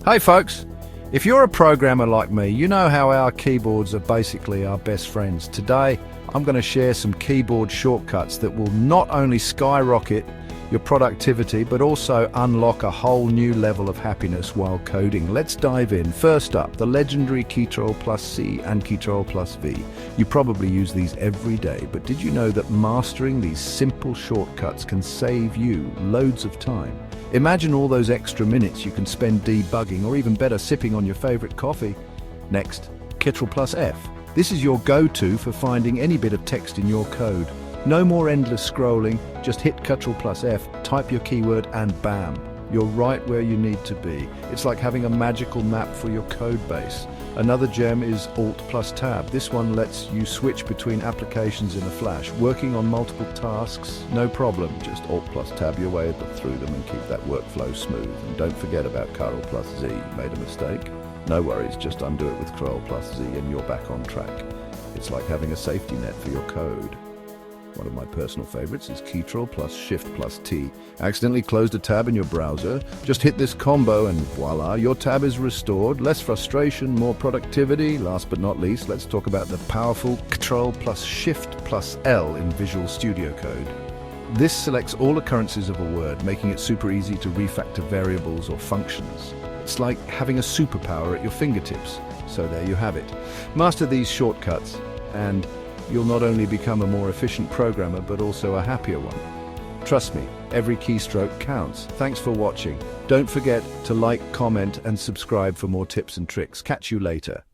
Hey folks, if you're a programmer like me, you know how our keyboards are basically our best friends. Today, I'm going to share some keyboard shortcuts that will not only skyrocket your productivity, but also unlock a whole new level of happiness while coding. Let's dive in. First up, the legendary Ctrl C and Ctrl V. You probably use these every day, but did you know that mastering these simple shortcuts can save you loads of time? Imagine all those extra minutes you can spend debugging, or even better, sipping on your favorite coffee. Next, Ctrl F. This is your go-to for finding any bit of text in your code. No more endless scrolling, just hit Ctrl F, type your keyword, and bam, you're right where you need to be. It's like having a magical map for your code base. Another gem is Alt Tab. This one lets you switch between applications in a flash. Working on multiple tasks, no problem. Just Alt Tab your way through them and keep that workflow smooth. And don't forget about Ctrl Z. Made a mistake? No worries, just undo it with Ctrl Z and you're back on track. It's like having a safety net for your code. One of my personal favorites is Ctrl Shift T. Accidentally closed a tab in your browser? Just hit this combo and voila, your tab is restored. Less frustration, more productivity. Last but not least, let's talk about the powerful Ctrl Shift L in Visual Studio Code. This selects all occurrences of a word, making it super easy to refactor variables or functions. It's like having a superpower at your fingertips. So there you have it. Master these shortcuts and you'll not only become a more efficient programmer, but also a happier one. Trust me, every keystroke counts. Thanks for watching. Don't forget to like, comment, and subscribe for more tips and tricks. Catch you later.